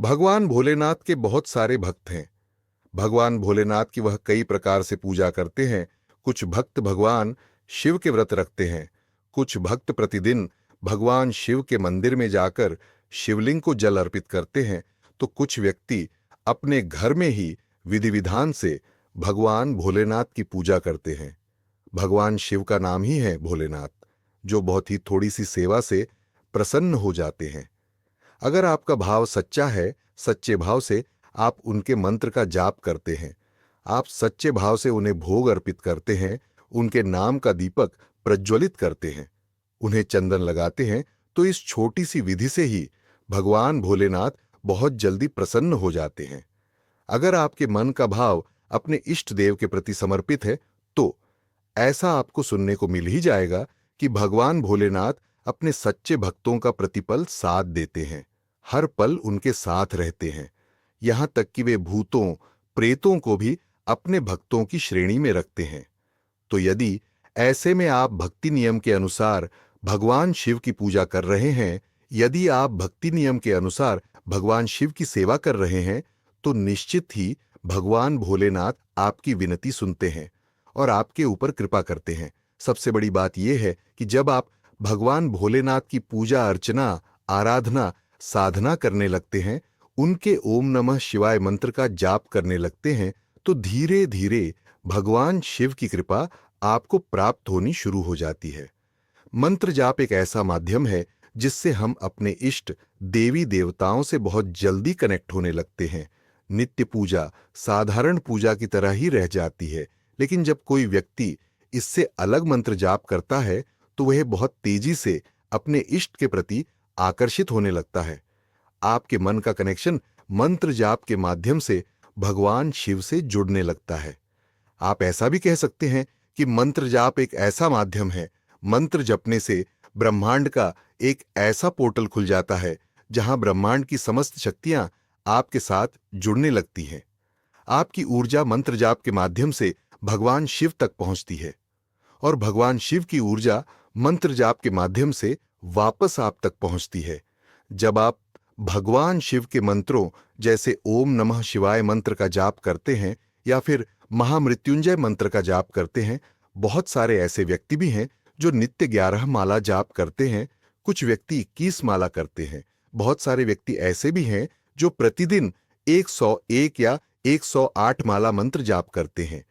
भगवान भोलेनाथ के बहुत सारे भक्त हैं। भगवान भोलेनाथ की वह कई प्रकार से पूजा करते हैं। कुछ भक्त भगवान शिव के व्रत रखते हैं। कुछ भक्त प्रतिदिन भगवान शिव के मंदिर में जाकर शिवलिंग को जल अर्पित करते हैं। तो कुछ व्यक्ति अपने घर में ही विधि विधान से भगवान भोलेनाथ की पूजा करते हैं। भगवान शिव का नाम ही है भोलेनाथ, जो बहुत ही थोड़ी सी सेवा से प्रसन्न हो जाते हैं। अगर आपका भाव सच्चा है, सच्चे भाव से आप उनके मंत्र का जाप करते हैं, आप सच्चे भाव से उन्हें भोग अर्पित करते हैं, उनके नाम का दीपक प्रज्वलित करते हैं, उन्हें चंदन लगाते हैं, तो इस छोटी सी विधि से ही भगवान भोलेनाथ बहुत जल्दी प्रसन्न हो जाते हैं। अगर आपके मन का भाव अपने इष्ट देव के प्रति समर्पित है, तो ऐसा आपको सुनने को मिल ही जाएगा कि भगवान भोलेनाथ अपने सच्चे भक्तों का प्रतिपल साथ देते हैं, हर पल उनके साथ रहते हैं, यहां तक कि वे भूतों प्रेतों को भी अपने भक्तों की श्रेणी में रखते हैं। तो यदि ऐसे में आप भक्ति नियम के अनुसार भगवान शिव की पूजा कर रहे हैं, यदि आप भक्ति नियम के अनुसार भगवान शिव की सेवा कर रहे हैं, तो निश्चित ही भगवान भोलेनाथ आपकी विनती सुनते हैं और आपके ऊपर कृपा करते हैं। सबसे बड़ी बात यह है कि जब आप भगवान भोलेनाथ की पूजा अर्चना, आराधना, साधना करने लगते हैं, उनके ओम नमः शिवाय मंत्र का जाप करने लगते हैं, तो धीरे धीरे भगवान शिव की कृपा आपको प्राप्त होनी शुरू हो जाती है। मंत्र जाप एक ऐसा माध्यम है जिससे हम अपने इष्ट देवी देवताओं से बहुत जल्दी कनेक्ट होने लगते हैं। नित्य पूजा साधारण पूजा की तरह ही रह जाती है, लेकिन जब कोई व्यक्ति इससे अलग मंत्र जाप करता है, तो वह बहुत तेजी से अपने इष्ट के प्रति आकर्षित होने लगता है। आपके मन का कनेक्शन मंत्र जाप के माध्यम से भगवान शिव से जुड़ने लगता है। आप ऐसा भी कह सकते हैं कि मंत्र जाप एक ऐसा माध्यम है, मंत्र जपने से ब्रह्मांड का एक ऐसा पोर्टल खुल जाता है जहां ब्रह्मांड की समस्त शक्तियां आपके साथ जुड़ने लगती हैं। आपकी ऊर्जा मंत्र जाप के माध्यम से भगवान शिव तक पहुंचती है और भगवान शिव की ऊर्जा मंत्र जाप के माध्यम से वापस आप तक पहुंचती है। जब आप भगवान शिव के मंत्रों जैसे ओम नमः शिवाय मंत्र का जाप करते हैं या फिर महामृत्युंजय मंत्र का जाप करते हैं, बहुत सारे ऐसे व्यक्ति भी हैं जो नित्य 11 माला जाप करते हैं, कुछ व्यक्ति 21 माला करते हैं, बहुत सारे व्यक्ति ऐसे भी हैं जो प्रतिदिन 101 या 108 माला मंत्र जाप करते हैं।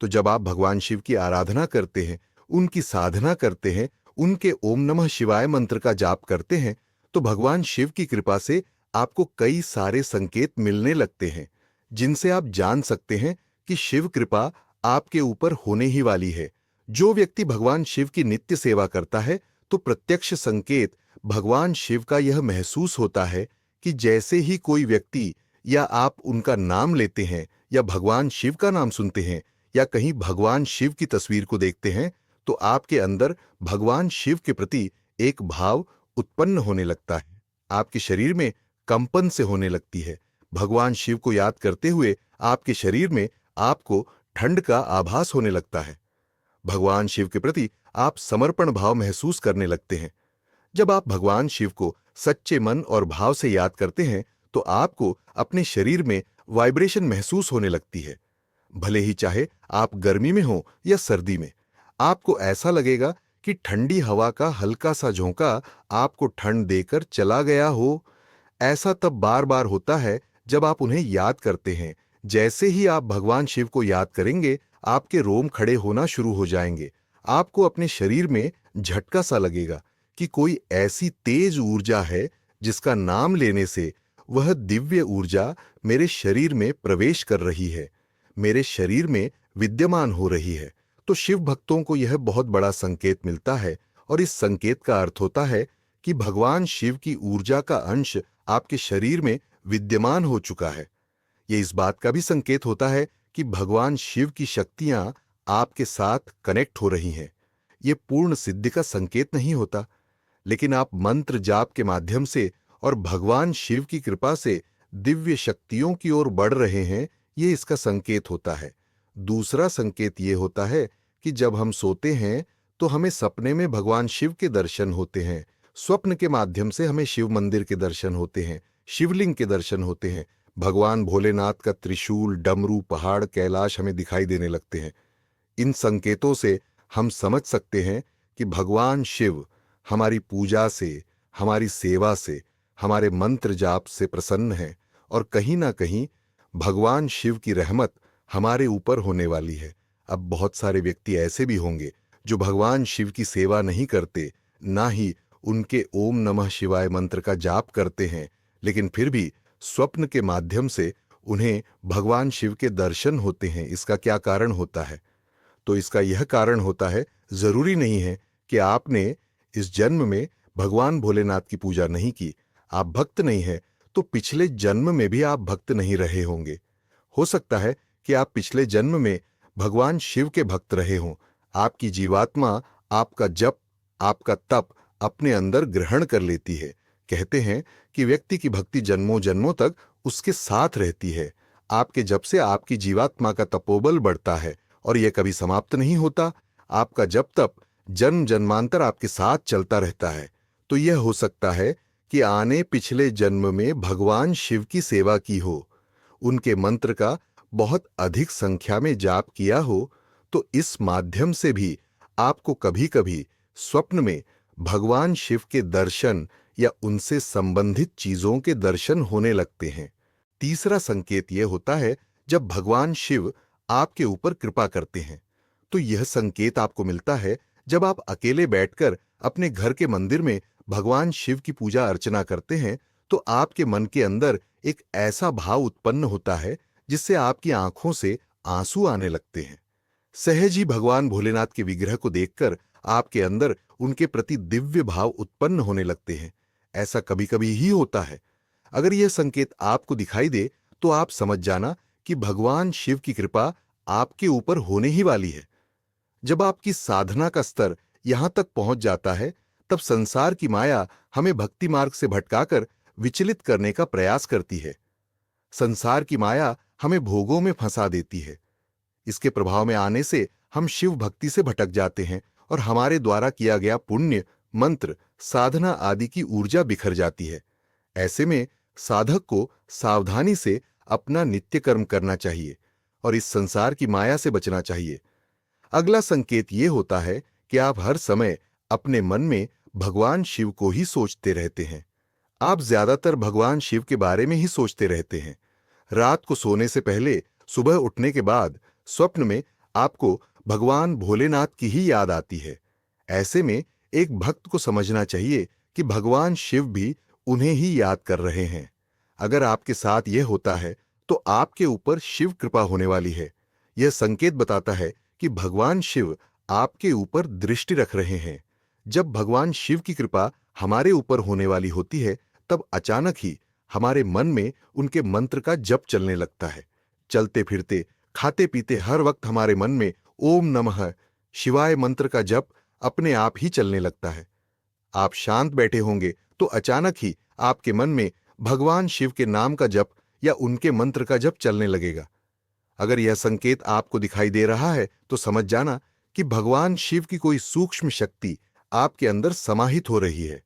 तो जब आप भगवान शिव की आराधना करते हैं, उनकी साधना करते हैं, उनके ओम नमः शिवाय मंत्र का जाप करते हैं, तो भगवान शिव की कृपा से आपको कई सारे संकेत मिलने लगते हैं, जिनसे आप जान सकते हैं कि शिव कृपा आपके ऊपर होने ही वाली है। जो व्यक्ति भगवान शिव की नित्य सेवा करता है, तो प्रत्यक्ष संकेत भगवान शिव का यह महसूस होता है कि जैसे ही कोई व्यक्ति या आप उनका नाम लेते हैं या भगवान शिव का नाम सुनते हैं या कहीं भगवान शिव की तस्वीर को देखते हैं, तो आपके अंदर भगवान शिव के प्रति एक भाव उत्पन्न होने लगता है। आपके शरीर में कंपन से होने लगती है। भगवान शिव को याद करते हुए आपके शरीर में आपको ठंड का आभास होने लगता है। भगवान शिव के प्रति आप समर्पण भाव महसूस करने लगते हैं। जब आप भगवान शिव को सच्चे मन और भाव से याद करते हैं, तो आपको अपने शरीर में वाइब्रेशन महसूस होने लगती है। भले ही चाहे आप गर्मी में हो या सर्दी में, आपको ऐसा लगेगा कि ठंडी हवा का हल्का सा झोंका आपको ठंड देकर चला गया हो। ऐसा तब बार बार होता है जब आप उन्हें याद करते हैं। जैसे ही आप भगवान शिव को याद करेंगे, आपके रोम खड़े होना शुरू हो जाएंगे। आपको अपने शरीर में झटका सा लगेगा कि कोई ऐसी तेज ऊर्जा है जिसका नाम लेने से वह दिव्य ऊर्जा मेरे शरीर में प्रवेश कर रही है, मेरे शरीर में विद्यमान हो रही है। तो शिव भक्तों को यह बहुत बड़ा संकेत मिलता है और इस संकेत का अर्थ होता है कि भगवान शिव की ऊर्जा का अंश आपके शरीर में विद्यमान हो चुका है। यह इस बात का भी संकेत होता है कि भगवान शिव की शक्तियां आपके साथ कनेक्ट हो रही हैं। यह पूर्ण सिद्धि का संकेत नहीं होता, लेकिन आप मंत्र जाप के माध्यम से और भगवान शिव की कृपा से दिव्य शक्तियों की ओर बढ़ रहे हैं, यह इसका संकेत होता है। दूसरा संकेत यह होता है कि जब हम सोते हैं तो हमें सपने में भगवान शिव के दर्शन होते हैं। स्वप्न के माध्यम से हमें शिव मंदिर के दर्शन होते हैं। शिवलिंग के दर्शन होते हैं, भगवान भोलेनाथ का त्रिशूल, डमरू, पहाड़, कैलाश हमें दिखाई देने लगते हैं। इन संकेतों से हम समझ सकते हैं कि भगवान शिव हमारी पूजा से, हमारी सेवा से, हमारे मंत्र जाप से प्रसन्न है और कहीं ना कहीं भगवान शिव की रहमत हमारे ऊपर होने वाली है। अब बहुत सारे व्यक्ति ऐसे भी होंगे जो भगवान शिव की सेवा नहीं करते, ना ही उनके ओम नमः शिवाय मंत्र का जाप करते हैं, लेकिन फिर भी स्वप्न के माध्यम से उन्हें भगवान शिव के दर्शन होते हैं। इसका क्या कारण होता है? तो इसका यह कारण होता है, जरूरी नहीं है कि आपने इस जन्म में भगवान भोलेनाथ की पूजा नहीं की। आप भक्त नहीं है तो पिछले जन्म में भी आप भक्त नहीं रहे होंगे। हो सकता है कि आप पिछले जन्म में भगवान शिव के भक्त रहे हों। आपकी जीवात्मा आपका जप, आपका तप अपने अंदर ग्रहण कर लेती है। कहते हैं कि व्यक्ति की भक्ति जन्मों जन्मों तक उसके साथ रहती है। आपके जप से आपकी जीवात्मा का तपोबल बढ़ता है और यह कभी समाप्त नहीं होता। आपका जप तप जन्म जन्मांतर आपके साथ चलता रहता है। तो यह हो सकता है कि आने पिछले जन्म में भगवान शिव की सेवा की हो, उनके मंत्र का बहुत अधिक संख्या में जाप किया हो, तो इस माध्यम से भी आपको कभी कभी स्वप्न में भगवान शिव के दर्शन या उनसे संबंधित चीजों के दर्शन होने लगते हैं। तीसरा संकेत यह होता है जब भगवान शिव आपके ऊपर कृपा करते हैं। तो यह संकेत आपको मिलता है जब आप अकेले बैठकर अपने घर के मंदिर में भगवान शिव की पूजा अर्चना करते हैं, तो आपके मन के अंदर एक ऐसा भाव उत्पन्न होता है जिससे आपकी आंखों से आंसू आने लगते हैं। सहज ही भगवान भोलेनाथ के विग्रह को देखकर आपके अंदर उनके प्रति दिव्य भाव उत्पन्न होने लगते हैं। ऐसा कभी कभी ही होता है। अगर यह संकेत आपको दिखाई दे तो आप समझ जाना कि भगवान शिव की कृपा आपके ऊपर होने ही वाली है। जब आपकी साधना का स्तर यहां तक पहुंच जाता है, तब संसार की माया हमें भक्ति मार्ग से भटकाकर विचलित करने का प्रयास करती है। संसार की माया हमें भोगों में फंसा देती है। इसके प्रभाव में आने से हम शिव भक्ति से भटक जाते हैं और हमारे द्वारा किया गया पुण्य, मंत्र, साधना आदि की ऊर्जा बिखर जाती है। ऐसे में साधक को सावधानी से अपना नित्य कर्म करना चाहिए और इस संसार की माया से बचना चाहिए। अगला संकेत यह होता है कि आप हर समय अपने मन में भगवान शिव को ही सोचते रहते हैं। आप ज्यादातर भगवान शिव के बारे में ही सोचते रहते हैं। रात को सोने से पहले, सुबह उठने के बाद स्वप्न में आपको भगवान भोलेनाथ की ही याद आती है। ऐसे में एक भक्त को समझना चाहिए कि भगवान शिव भी उन्हें ही याद कर रहे हैं। अगर आपके साथ यह होता है तो आपके ऊपर शिव कृपा होने वाली है। यह संकेत बताता है कि भगवान शिव आपके ऊपर दृष्टि रख रहे हैं। जब भगवान शिव की कृपा हमारे ऊपर होने वाली होती है, तब अचानक ही हमारे मन में उनके मंत्र का जप चलने लगता है। चलते फिरते, खाते पीते हर वक्त हमारे मन में ओम नमः शिवाय मंत्र का जप अपने आप ही चलने लगता है। आप शांत बैठे होंगे तो अचानक ही आपके मन में भगवान शिव के नाम का जप या उनके मंत्र का जप चलने लगेगा। अगर यह संकेत आपको दिखाई दे रहा है तो समझ जाना कि भगवान शिव की कोई सूक्ष्म शक्ति आपके अंदर समाहित हो रही है।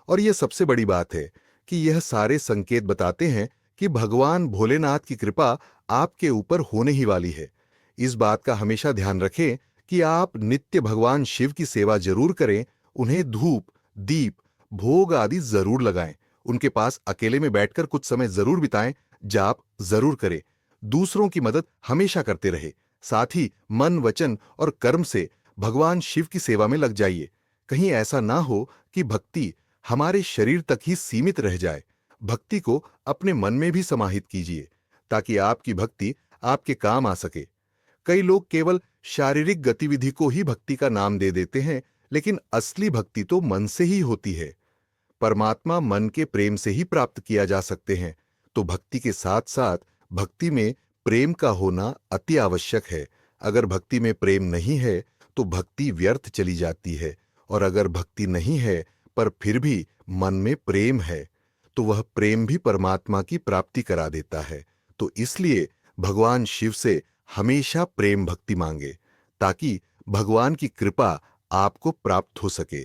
और यह सबसे बड़ी बात है कि यह सारे संकेत बताते हैं कि भगवान भोलेनाथ की कृपा आपके ऊपर होने ही वाली है। इस बात का हमेशा ध्यान रखें कि आप नित्य भगवान शिव की सेवा जरूर करें, उन्हें धूप, दीप, भोग आदि जरूर लगाएं, उनके पास अकेले में बैठकर कुछ समय जरूर बिताएं, जाप जरूर करें, दूसरों की मदद हमेशा करते रहे। साथ ही मन, वचन और कर्म से भगवान शिव की सेवा में लग जाइए। कहीं ऐसा ना हो कि भक्ति हमारे शरीर तक ही सीमित रह जाए। भक्ति को अपने मन में भी समाहित कीजिए ताकि आपकी भक्ति आपके काम आ सके। कई लोग केवल शारीरिक गतिविधि को ही भक्ति का नाम दे देते हैं, लेकिन असली भक्ति तो मन से ही होती है। परमात्मा मन के प्रेम से ही प्राप्त किया जा सकते हैं। तो भक्ति के साथ साथ भक्ति में प्रेम का होना अति आवश्यक है। अगर भक्ति में प्रेम नहीं है तो भक्ति व्यर्थ चली जाती है, और अगर भक्ति नहीं है पर फिर भी मन में प्रेम है तो वह प्रेम भी परमात्मा की प्राप्ति करा देता है। तो इसलिए भगवान शिव से हमेशा प्रेम भक्ति मांगे ताकि भगवान की कृपा आपको प्राप्त हो सके।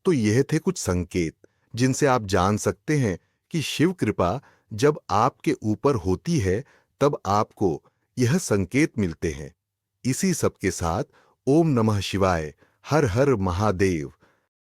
तो यह थे कुछ संकेत जिनसे आप जान सकते हैं कि शिव कृपा जब आपके ऊपर होती है तब आपको यह संकेत मिलते हैं। इसी सब के साथ ओम नमः शिवाय, हर हर महादेव,